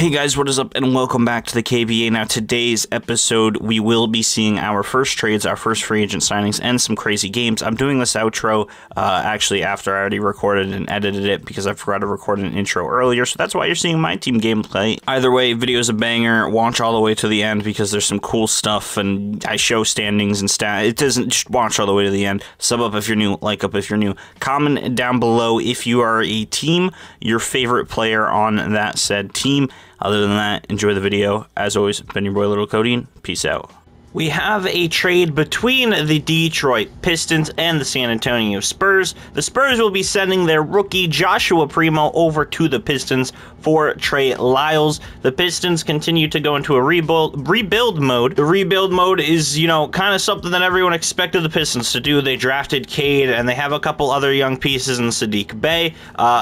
Hey guys, what is up, and welcome back to the KBA. Now, today's episode, we will be seeing our first trades, our first free agent signings, and some crazy games. I'm doing this outro, actually, after I already recorded and edited it, because I forgot to record an intro earlier, so that's why you're seeing my team gameplay. Either way, video's a banger. Watch all the way to the end, because there's some cool stuff, and I show standings and stats. It doesn't, just watch all the way to the end. Sub up if you're new, like up if you're new. Comment down below if you are a team, your favorite player on that said team. Other than that, enjoy the video. As always, been your boy Little Codeine. Peace out. We have a trade between the Detroit Pistons and the San Antonio Spurs. The Spurs will be sending their rookie Joshua Primo over to the Pistons for Trey Lyles. The Pistons continue to go into a rebuild mode. The rebuild mode is, you know, kind of something that everyone expected the Pistons to do. They drafted Cade, and they have a couple other young pieces in Saddiq Bey.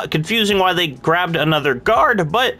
Confusing why they grabbed another guard, but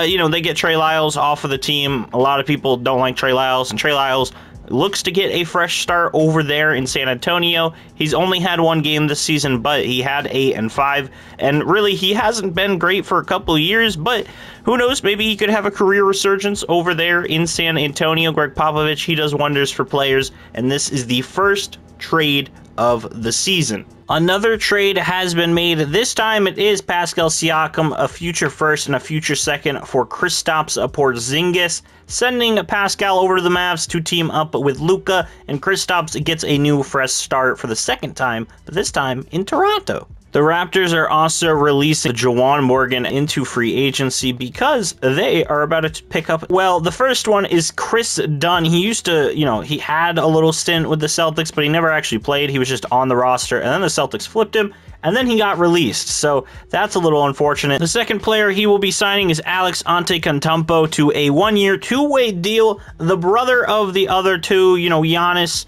you know, they get Trey Lyles off of the team. A lot of people don't like Trey Lyles, and Trey Lyles looks to get a fresh start over there in San Antonio. He's only had one game this season, but he had 8 and 5, and really he hasn't been great for a couple of years, but who knows, maybe he could have a career resurgence over there in San Antonio. Greg Popovich, he does wonders for players, and this is the first trade of the season. Another trade has been made. This time it is Pascal Siakam, a future first and a future second for Kristaps Porzingis, sending Pascal over to the Mavs to team up with Luka, and Kristaps gets a new fresh start for the second time, but this time in Toronto. The Raptors are also releasing Juwan Morgan into free agency because they are about to pick up, well, the first one is Chris Dunn. He used to, you know, he had a little stint with the Celtics, but he never actually played. He was just on the roster, and then the Celtics flipped him, and then he got released, so that's a little unfortunate. The second player he will be signing is Alex Antetokounmpo to a one-year, two-way deal. The brother of the other two, you know, Giannis,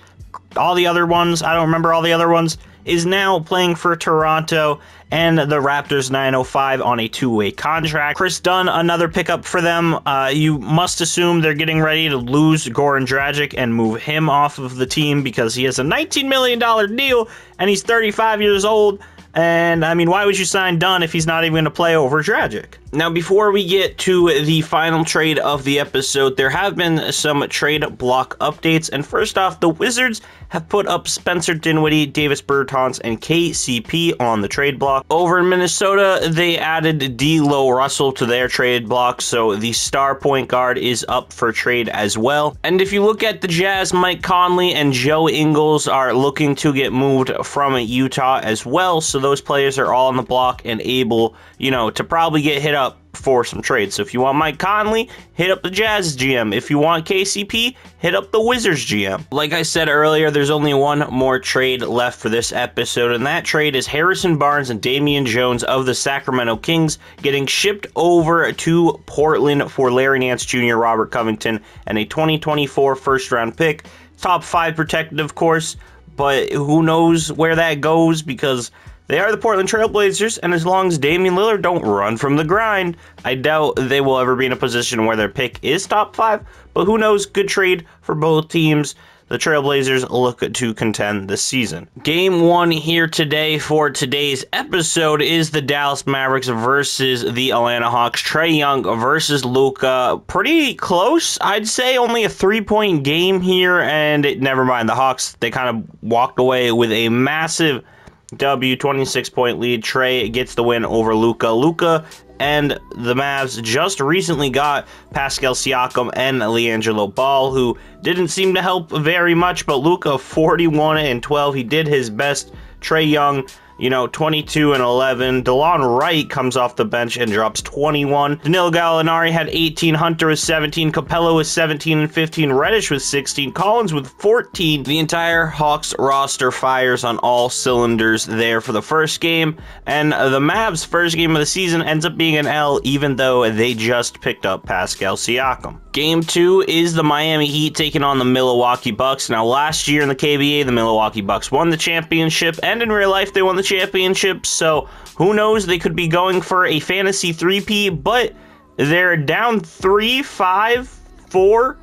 all the other ones, I don't remember all the other ones, is now playing for Toronto and the Raptors 905 on a two-way contract. Chris Dunn, another pickup for them. You must assume they're getting ready to lose Goran Dragic and move him off of the team because he has a $19 million deal and he's 35 years old. And, I mean, why would you sign Dunn if he's not even going to play over Dragic? Now, before we get to the final trade of the episode, there have been some trade block updates. And first off, the Wizards have put up Spencer Dinwiddie, Davis Bertans, and KCP on the trade block. Over in Minnesota, they added D'Lo Russell to their trade block, so the star point guard is up for trade as well. And if you look at the Jazz, Mike Conley and Joe Ingles are looking to get moved from Utah as well, so those players are all on the block and able, you know, to probably get hit up for some trades. So if you want Mike Conley, hit up the Jazz GM. If you want KCP, hit up the Wizards GM. Like I said earlier, there's only one more trade left for this episode, and that trade is Harrison Barnes and Damian Jones of the Sacramento Kings getting shipped over to Portland for Larry Nance Jr., Robert Covington, and a 2024 first-round pick. Top 5 protected, of course, but who knows where that goes because they are the Portland Trailblazers, and as long as Damian Lillard don't run from the grind, I doubt they will ever be in a position where their pick is top 5, but who knows, good trade for both teams. The Trailblazers look to contend this season. Game 1 here today for today's episode is the Dallas Mavericks versus the Atlanta Hawks. Trae Young versus Luka. Pretty close, I'd say. Only a 3-point game here, and never mind, the Hawks, they kind of walked away with a massive W, 26-point lead. Trae gets the win over Luka. Luka and the Mavs just recently got Pascal Siakam and LiAngelo Ball, who didn't seem to help very much, but Luka 41 and 12. He did his best. Trae Young, you know, 22 and 11. DeLon Wright comes off the bench and drops 21. Danilo Gallinari had 18. Hunter with 17. Capella with 17 and 15. Reddish with 16. Collins with 14. The entire Hawks roster fires on all cylinders there for the first game. And the Mavs' first game of the season ends up being an L, even though they just picked up Pascal Siakam. Game 2 is the Miami Heat taking on the Milwaukee Bucks. Now, last year in the KBA, the Milwaukee Bucks won the championship, and in real life, they won the championship, so who knows, they could be going for a fantasy 3P, but they're down 3, 5, 4,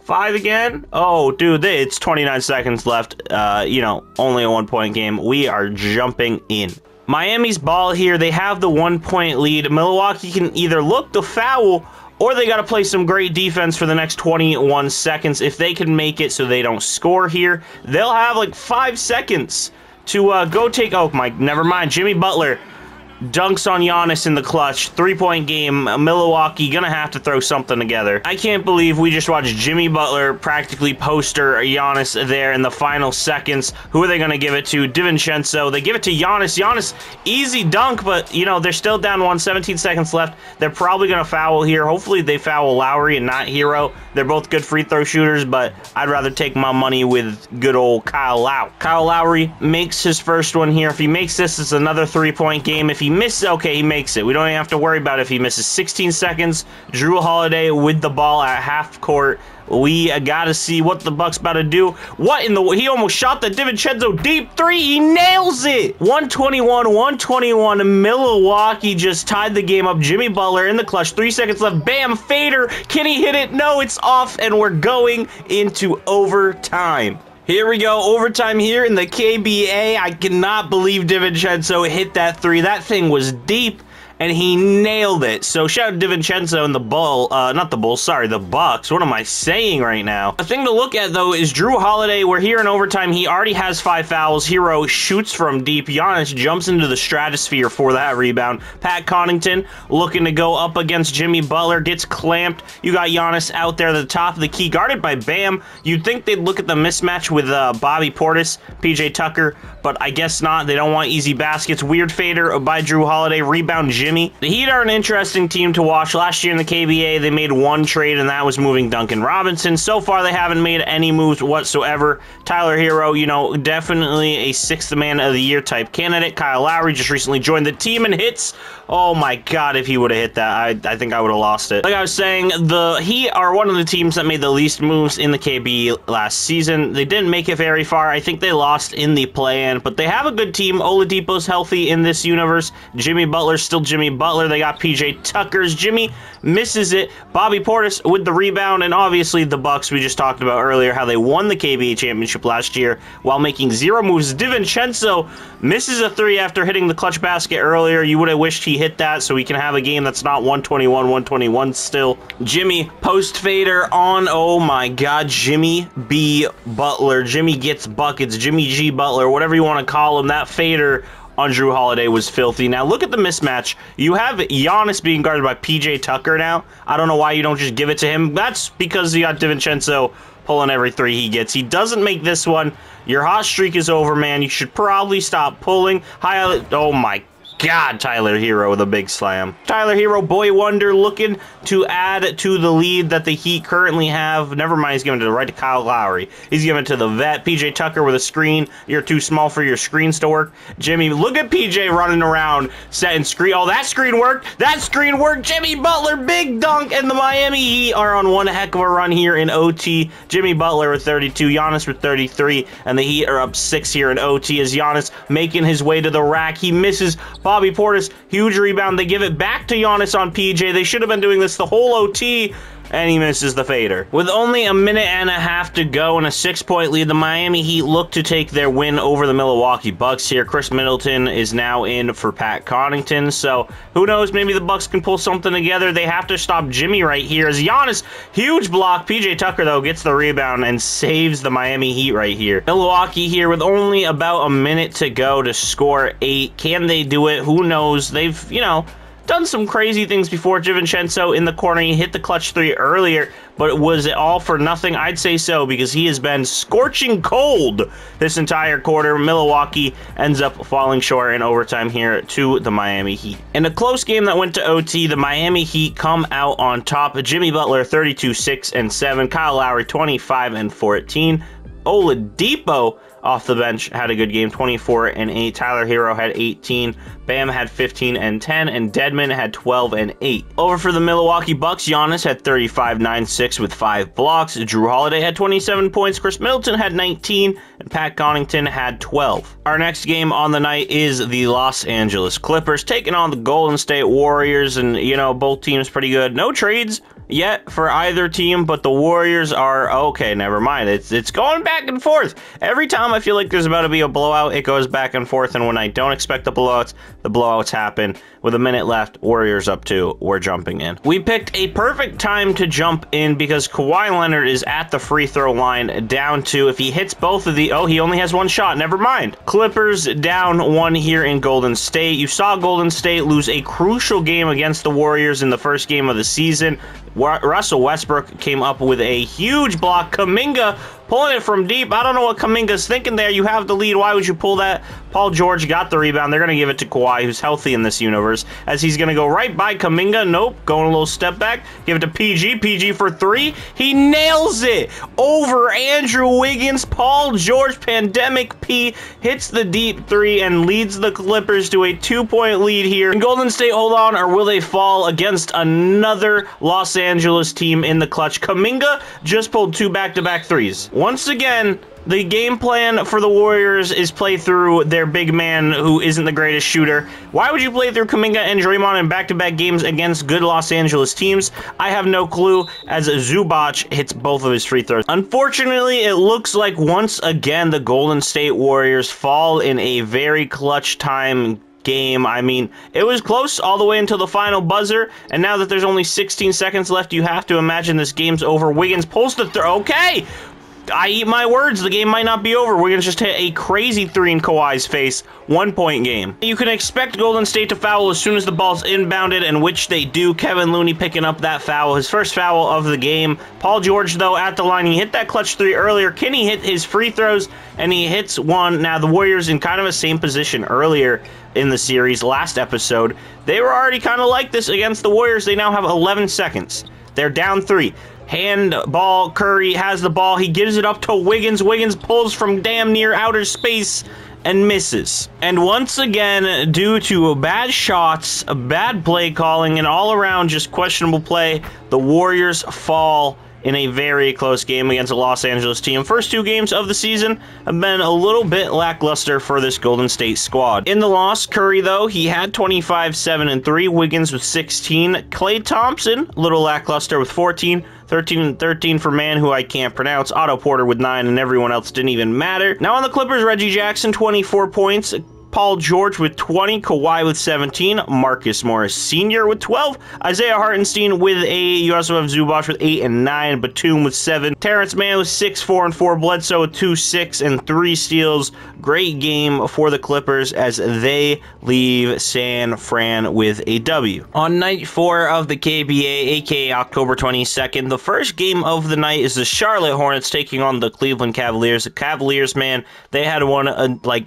5 again. Oh, dude, it's 29 seconds left. You know, only a 1-point game. We are jumping in. Miami's ball here. They have the 1-point lead. Milwaukee can either look to foul or they got to play some great defense for the next 21 seconds. If they can make it so they don't score here, they'll have like 5 seconds to go take... Oh, never mind. Jimmy Butler dunks on Giannis in the clutch. 3-point game. Milwaukee gonna have to throw something together. I can't believe we just watched Jimmy Butler practically poster Giannis there in the final seconds. Who are they gonna give it to? DiVincenzo. They give it to Giannis. Giannis, easy dunk, but, you know, they're still down 1, 17 seconds left. They're probably gonna foul here. Hopefully they foul Lowry and not Hero. They're both good free throw shooters, but I'd rather take my money with good old Kyle Lowry. Kyle Lowry makes his first one here. If he makes this, it's another 3-point game. If he misses, okay, he makes it. We don't even have to worry about it if he misses. 16 seconds. Jrue Holiday with the ball at half court. We gotta see what the Bucks about to do. What in the... He almost shot the DiVincenzo deep 3. He nails it. 121. Milwaukee just tied the game up. Jimmy Butler in the clutch. 3 seconds left. Bam, fader. Can he hit it? No, it's off, and we're going into overtime. Here we go, overtime here in the KBA. I cannot believe DiVincenzo hit that 3. That thing was deep, and he nailed it. So shout out DiVincenzo and the the Bucks. What am I saying right now? A thing to look at, though, is Jrue Holiday. We're here in overtime. He already has 5 fouls. Hero shoots from deep. Giannis jumps into the stratosphere for that rebound. Pat Connaughton looking to go up against Jimmy Butler. Gets clamped. You got Giannis out there at the top of the key, guarded by Bam. You'd think they'd look at the mismatch with Bobby Portis, PJ Tucker, but I guess not. They don't want easy baskets. Weird fader by Jrue Holiday. Rebound Jimmy. The Heat are an interesting team to watch. Last year in the KBA, they made one trade, and that was moving Duncan Robinson. So far, they haven't made any moves whatsoever. Tyler Hero, you know, definitely a 6th man of the year type candidate. Kyle Lowry just recently joined the team and hits. Oh my God, if he would have hit that, I think I would have lost it. Like I was saying, the Heat are one of the teams that made the least moves in the KBA last season. They didn't make it very far. I think they lost in the play-in, but they have a good team. Oladipo's healthy in this universe. Jimmy Butler's still Jimmy Butler. They got PJ Tucker's. Jimmy misses it. Bobby Portis with the rebound, and obviously the Bucks, we just talked about earlier how they won the KBA championship last year while making 0 moves. DiVincenzo misses a 3 after hitting the clutch basket earlier. You would have wished he hit that so we can have a game that's not 121 still. Jimmy post fader on, oh my God, Jimmy B. Butler. Jimmy gets buckets. Jimmy G. Butler, whatever you want to call him. That fader on Jrue Holiday was filthy. Now, look at the mismatch. You have Giannis being guarded by PJ Tucker now. I don't know why you don't just give it to him. That's because you got DiVincenzo pulling every 3 he gets. He doesn't make this one. Your hot streak is over, man. You should probably stop pulling. Oh, my God, Tyler Hero with a big slam. Tyler Hero, boy wonder, looking to add to the lead that the Heat currently have. Never mind, he's giving it to the right to Kyle Lowry. He's giving it to the vet. PJ Tucker with a screen. You're too small for your screens to work. Jimmy, look at PJ running around, setting screen. Oh, that screen worked. That screen worked. Jimmy Butler, big dunk, and the Miami Heat are on one heck of a run here in OT. Jimmy Butler with 32, Giannis with 33, and the Heat are up 6 here in OT as Giannis making his way to the rack. He misses. Bobby Portis, huge rebound. They give it back to Giannis on PJ. They should have been doing this the whole OT, and he misses the fader. With only a minute and a half to go and a 6-point lead, the Miami Heat look to take their win over the Milwaukee Bucks here. Chris Middleton is now in for Pat Connaughton, so who knows, maybe the Bucks can pull something together. They have to stop Jimmy right here as Giannis, huge block. PJ Tucker, though, gets the rebound and saves the Miami Heat right here. Milwaukee here with only about a minute to go to score 8. Can they do it? Who knows? They've, you know, done some crazy things before. DiVincenzo in the corner. He hit the clutch 3 earlier, but was it all for nothing? I'd say so, because he has been scorching cold this entire quarter. Milwaukee ends up falling short in overtime here to the Miami Heat. In a close game that went to OT, the Miami Heat come out on top. Jimmy Butler 32, 6, and 7. Kyle Lowry 25 and 14. Oladipo off the bench had a good game, 24 and 8. Tyler Hero had 18. Bam had 15 and 10, and Dedmon had 12 and 8. Over for the Milwaukee Bucks, Giannis had 35, 9, 6 with 5 blocks. Jrue Holiday had 27 points. Chris Middleton had 19, and Pat Connaughton had 12. Our next game on the night is the Los Angeles Clippers taking on the Golden State Warriors, and, you know, both teams pretty good. No trades yet for either team, but the Warriors are okay. Never mind. It's going back and forth. Every time I feel like there's about to be a blowout, it goes back and forth, and when I don't expect the blowouts happen. With a minute left, Warriors up 2. We're jumping in. We picked a perfect time to jump in because Kawhi Leonard is at the free throw line, down 2. If he hits both of the... Oh, he only has 1 shot. Never mind. Clippers down 1 here in Golden State. You saw Golden State lose a crucial game against the Warriors in the first game of the season. Russell Westbrook came up with a huge block. Kuminga pulling it from deep. I don't know what Kuminga's thinking there. You have the lead. Why would you pull that? Paul George got the rebound. They're going to give it to Kawhi, who's healthy in this universe, as he's going to go right by Kuminga. Nope. Going a little step back. Give it to PG. PG for 3. He nails it over Andrew Wiggins. Paul George, Pandemic P, hits the deep 3 and leads the Clippers to a 2-point lead here. And Golden State hold on, or will they fall against another Los Angeles team in the clutch? Kuminga just pulled 2 back-to-back threes. Once again, the game plan for the Warriors is play through their big man who isn't the greatest shooter. Why would you play through Kuminga and Draymond in back-to-back games against good Los Angeles teams? I have no clue, as Zubac hits both of his free throws. Unfortunately, it looks like once again the Golden State Warriors fall in a very clutch time game. I mean, it was close all the way until the final buzzer, and now that there's only 16 seconds left, you have to imagine this game's over. Wiggins pulls the throw. Okay! I eat my words. The game might not be over. Wiggins just hit a crazy 3 in Kawhi's face. 1-point game. You can expect Golden State to foul as soon as the ball's inbounded, and which they do. Kevin Looney picking up that foul. His first foul of the game. Paul George, though, at the line. He hit that clutch 3 earlier. Kenny hit his free throws, and he hits 1. Now, the Warriors in kind of the same position earlier in the series, last episode. They were already kind of like this against the Warriors. They now have 11 seconds. They're down 3. Handball, Curry has the ball. He gives it up to Wiggins. Wiggins pulls from damn near outer space and misses. And once again, due to bad shots, bad play calling, and all around just questionable play, the Warriors fall in a very close game against a Los Angeles team. First 2 games of the season have been a little bit lackluster for this Golden State squad. In the loss, Curry, though, he had 25, 7, and 3. Wiggins with 16. Klay Thompson, a little lackluster with 14. 13 and 13 for man who I can't pronounce. Otto Porter with 9, and everyone else didn't even matter. Now on the Clippers, Reggie Jackson, 24 points. Paul George with 20, Kawhi with 17, Marcus Morris Sr. with 12, Isaiah Hartenstein with 8, you also have Zubac with 8 and 9, Batum with 7, Terrence Mann with 6, 4, and 4, Bledsoe with 2, 6, and 3 steals. Great game for the Clippers as they leave San Fran with a W. On night 4 of the KBA, aka October 22nd, the first game of the night is the Charlotte Hornets taking on the Cleveland Cavaliers. The Cavaliers, man, they had one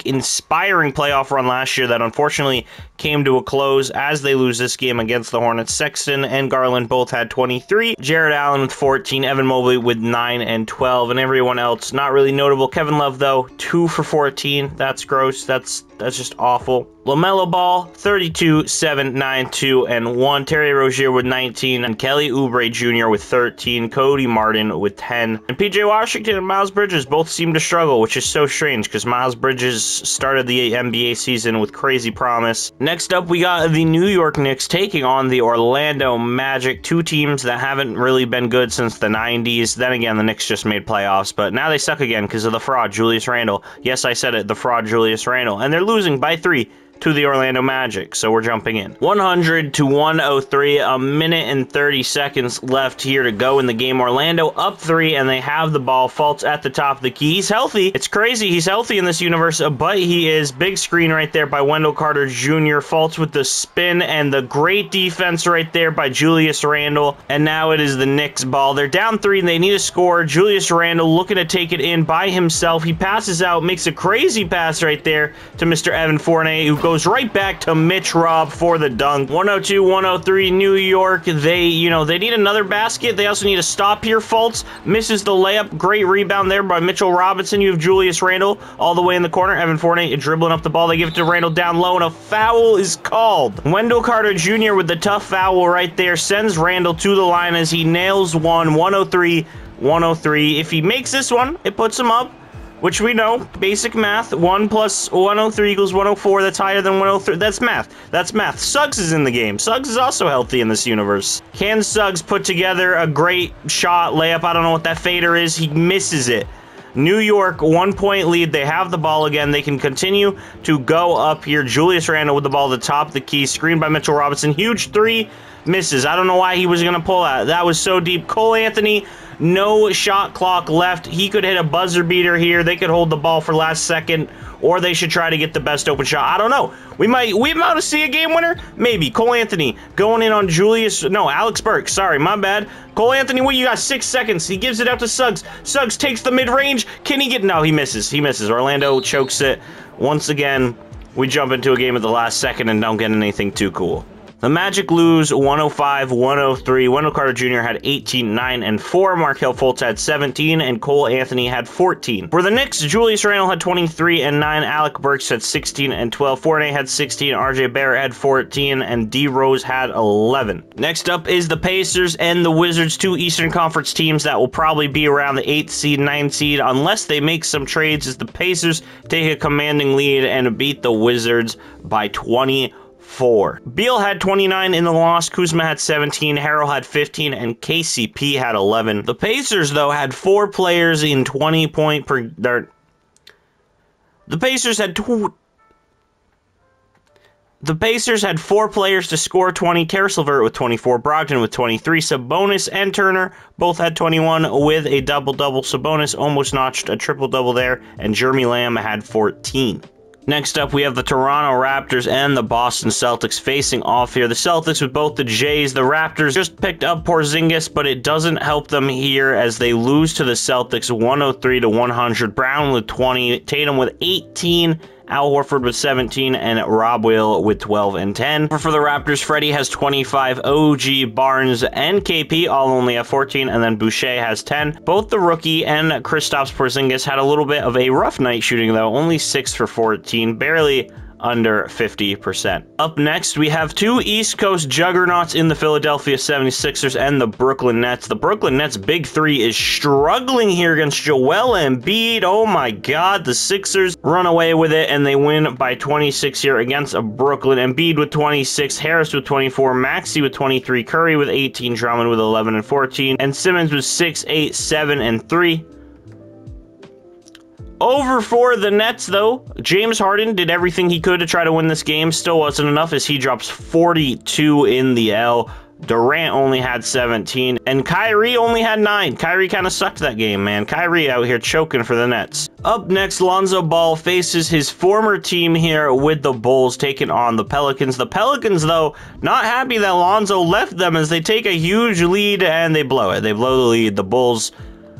inspiring playoff run last year that unfortunately came to a close as they lose this game against the Hornets. Sexton and Garland both had 23, Jared Allen with 14, Evan Mobley with 9 and 12, and everyone else not really notable. Kevin Love, though, 2 for 14. That's gross. That's just awful. LaMelo Ball, 32, 7, 9, 2, and 1. Terry Rozier with 19, and Kelly Oubre Jr. with 13. Cody Martin with 10. And PJ Washington and Miles Bridges both seem to struggle, which is so strange because Miles Bridges started the NBA season with crazy promise. Next up, we got the New York Knicks taking on the Orlando Magic, 2 teams that haven't really been good since the 90s. Then again, the Knicks just made playoffs, but now they suck again because of the fraud, Julius Randle. Yes, I said it, the fraud, Julius Randle. And they're losing by 3 to the Orlando Magic, so we're jumping in. 100 to 103, a minute and 30 seconds left here to go in the game. Orlando up 3, and they have the ball. Fultz at the top of the key. He's healthy. It's crazy. He's healthy in this universe, but he is. Big screen right there by Wendell Carter Jr. Fultz with the spin and the great defense right there by Julius Randle, and now it is the Knicks ball. They're down 3, and they need a score. Julius Randle looking to take it in by himself. He passes out, makes a crazy pass right there to Mr. Evan Fournier, who goes right back to Mitch Robb for the dunk. 102-103 New York. They need another basket. They also need a stop here. Fultz misses the layup. Great rebound there by Mitchell Robinson. You have Julius Randle all the way in the corner. Evan Fournier dribbling up the ball. They give it to Randle down low, and a foul is called. Wendell Carter Jr. with the tough foul right there sends Randle to the line as he nails one. 103-103. If he makes this one, it puts him up which we know, basic math, 1 plus 103 equals 104, that's higher than 103, that's math, that's math. Suggs is in the game. Suggs is also healthy in this universe. Can Suggs put together a great shot, layup? I don't know what that fader is, he misses it. New York, 1-point lead. They have the ball again. They can continue to go up here. Julius Randle with the ball at the top of the key. Screened by Mitchell Robinson. Huge three. Misses. I don't know why he was going to pull that. That was so deep. Cole Anthony, no shot clock left. He could hit a buzzer beater here. They could hold the ball for last second, or they should try to get the best open shot. I don't know. We might see a game winner? Maybe. Cole Anthony going in on Alex Burks. Sorry, my bad. Cole Anthony, what you got? 6 seconds. He gives it out to Suggs. Suggs takes the mid-range. Can he get... No, he misses. He misses. Orlando chokes it. Once again, we jump into a game at the last second and don't get anything too cool. The Magic lose 105-103. Wendell Carter Jr. had 18, 9, and 4. Markelle Fultz had 17, and Cole Anthony had 14. For the Knicks, Julius Randle had 23 and 9. Alec Burks had 16 and 12. Fournier had 16. RJ Barrett had 14, and D Rose had 11. Next up is the Pacers and the Wizards, two Eastern Conference teams that will probably be around the 8th seed, 9th seed, unless they make some trades, as the Pacers take a commanding lead and beat the Wizards by 24. Beal had 29 in the loss, Kuzma had 17, Harrell had 15, and KCP had 11. The Pacers, though, had 4 players in 20-point per... The Pacers had 4 players to score 20. Karis LeVert with 24, Brogdon with 23, Sabonis and Turner both had 21 with a double-double. Sabonis almost notched a triple-double there, and Jeremy Lamb had 14. Next up, we have the Toronto Raptors and the Boston Celtics facing off here. The Celtics with both the Jays. The Raptors just picked up Porzingis, but it doesn't help them here as they lose to the Celtics 103-100. Brown with 20, Tatum with 18, Al Horford with 17, and Rob Will with 12 and 10. For the Raptors, Freddie has 25, OG, Barnes, and KP all only have 14, and then Boucher has 10. Both the rookie and Kristaps Porzingis had a little bit of a rough night shooting, though. Only 6 for 14, barely under 50%. Up next, we have 2 East Coast juggernauts in the Philadelphia 76ers and the Brooklyn Nets. The Brooklyn Nets big 3 is struggling here against Joel Embiid. Oh my god, the Sixers run away with it and they win by 26 here against Brooklyn. Embiid with 26, Harris with 24, Maxey with 23, Curry with 18, Drummond with 11 and 14, and Simmons with 6, 8, 7, and 3. Over for the Nets, though. James Harden did everything he could to try to win this game. Still wasn't enough as he drops 42 in the L. Durant only had 17, and Kyrie only had 9. Kyrie kind of sucked that game, man. Kyrie out here choking for the Nets. Up next, Lonzo Ball faces his former team here with the Bulls, taking on the Pelicans. The Pelicans, though, not happy that Lonzo left them as they take a huge lead and they blow it. They blow the lead. The Bulls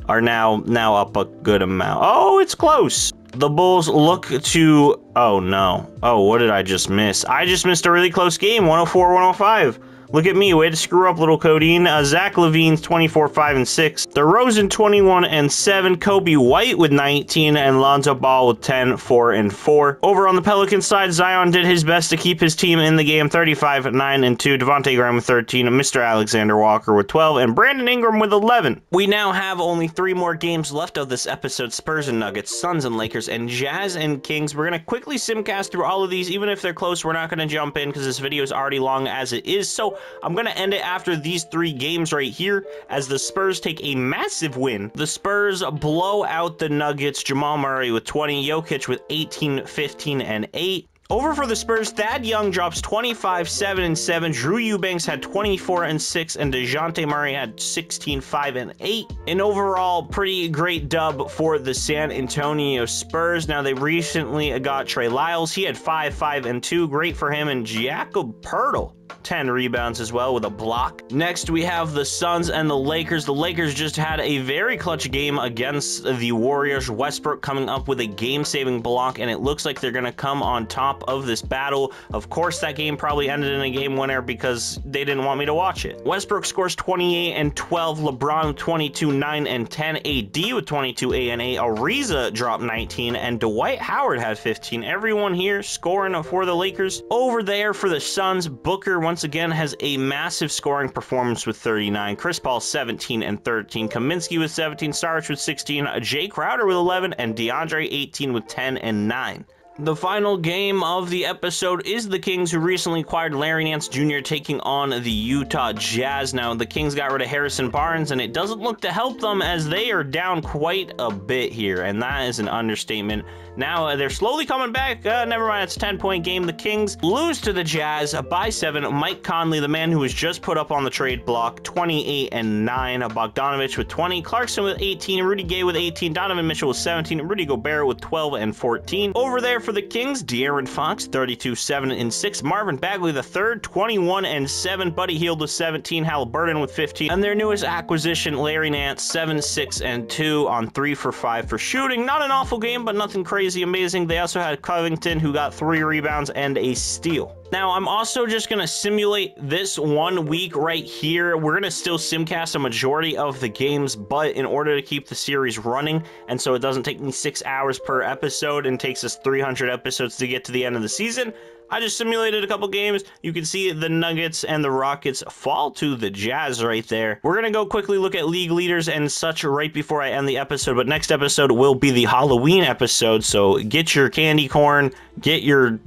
are now up a good amount. Oh, it's close. The Bulls look to... Oh, no. Oh, what did I just miss? I just missed a really close game, 104-105. Look at me, way to screw up, little Codeine. Zach LaVine's 24, 5, and 6. DeRozan 21 and 7. Kobe White with 19, and Lonzo Ball with 10, 4, and 4. Over on the Pelicans side, Zion did his best to keep his team in the game, 35, 9, and 2. Devontae Graham with 13, Mr. Alexander Walker with 12, and Brandon Ingram with 11. We now have only 3 more games left of this episode: Spurs and Nuggets, Suns and Lakers, and Jazz and Kings. We're gonna quickly simcast through all of these. Even if they're close, we're not gonna jump in because this video is already long as it is. So I'm going to end it after these 3 games right here as the Spurs take a massive win. The Spurs blow out the Nuggets. Jamal Murray with 20, Jokic with 18, 15, and 8. Over for the Spurs, Thad Young drops 25, 7, and 7. Drew Eubanks had 24 and 6, and DeJounte Murray had 16, 5, and 8. An overall pretty great dub for the San Antonio Spurs. Now, they recently got Trey Lyles. He had 5, 5, and 2. Great for him. And Jakob Poeltl, 10 rebounds as well with a block. Next, we have the Suns and the Lakers. The Lakers just had a very clutch game against the Warriors. Westbrook coming up with a game-saving block, and it looks like they're going to come on top of this battle. Of course, that game probably ended in a game winner because they didn't want me to watch it. Westbrook scores 28 and 12. LeBron 22, 9, and 10. AD with 22, 8, and 8. Ariza dropped 19, and Dwight Howard had 15. Everyone here scoring for the Lakers. Over there for the Suns, Booker once again has a massive scoring performance with 39. Chris Paul 17 and 13. Kaminsky with 17. Saric with 16. Jay Crowder with 11. And DeAndre 18 with 10 and 9. The final game of the episode is the Kings, who recently acquired Larry Nance Jr., taking on the Utah Jazz. Now, the Kings got rid of Harrison Barnes, and it doesn't look to help them as they are down quite a bit here, and that is an understatement. Now, they're slowly coming back. Never mind, it's a 10-point game. The Kings lose to the Jazz by 7. Mike Conley, the man who was just put up on the trade block, 28 and 9. Bogdanovich with 20. Clarkson with 18. Rudy Gay with 18. Donovan Mitchell with 17. Rudy Gobert with 12 and 14. Over there for the Kings, De'Aaron Fox, 32, 7 and 6. Marvin Bagley III, 21 and 7. Buddy Hield with 17. Halliburton with 15. And their newest acquisition, Larry Nance, 7, 6 and 2 on 3 for 5 for shooting. Not an awful game, but nothing crazy amazing. They also had Covington, who got 3 rebounds and a steal. Now, I'm also just going to simulate this 1 week right here. We're going to still simcast a majority of the games, but in order to keep the series running, and so it doesn't take me 6 hours per episode and takes us 300 episodes to get to the end of the season, I just simulated a couple games. You can see the Nuggets and the Rockets fall to the Jazz right there. We're going to go quickly look at league leaders and such right before I end the episode, but next episode will be the Halloween episode, so get your candy corn, get your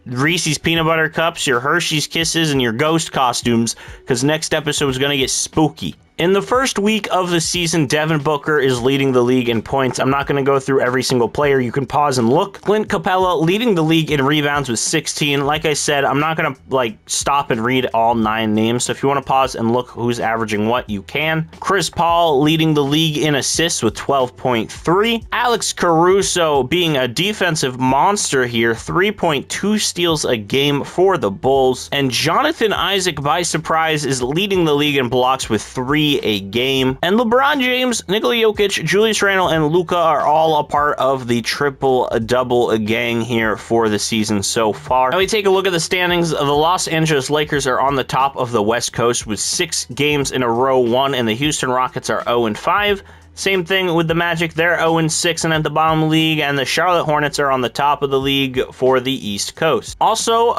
Reese's Peanut Butter Cups, your Hershey's Kisses, and your ghost costumes, because next episode is going to get spooky. In the first week of the season, Devin Booker is leading the league in points. I'm not going to go through every single player. You can pause and look. Clint Capella leading the league in rebounds with 16. Like I said, I'm not going to stop and read all 9 names. So if you want to pause and look who's averaging what, you can. Chris Paul leading the league in assists with 12.3. Alex Caruso being a defensive monster here, 3.2 steals a game for the Bulls. And Jonathan Isaac, by surprise, is leading the league in blocks with 3 a game. And LeBron James, Nikola Jokic, Julius Randle, and Luka are all a part of the triple-double gang here for the season so far. Now we take a look at the standings. The Los Angeles Lakers are on the top of the West Coast with 6 games in a row won, and the Houston Rockets are 0-5. Same thing with the Magic, they're 0-6 and at the bottom of the league, and the Charlotte Hornets are on the top of the league for the East Coast. Also,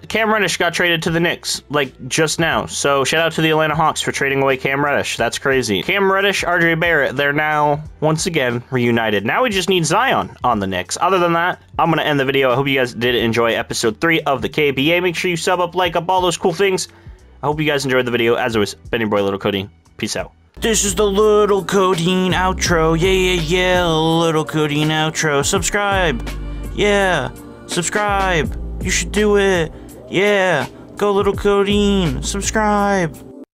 Cam Reddish got traded to the Knicks, just now, so shout out to the Atlanta Hawks for trading away Cam Reddish. That's crazy. Cam Reddish, RJ Barrett, they're now, once again, reunited. Now we just need Zion on the Knicks. Other than that, I'm going to end the video. I hope you guys did enjoy episode 3 of the KBA. Make sure you sub up, like up, all those cool things. I hope you guys enjoyed the video. As always, been your boy, Little Cody. Peace out. This is the Little Codeine outro. Yeah, Little Codeine outro. Subscribe. Yeah, subscribe. You should do it. Yeah, go Little Codeine. Subscribe.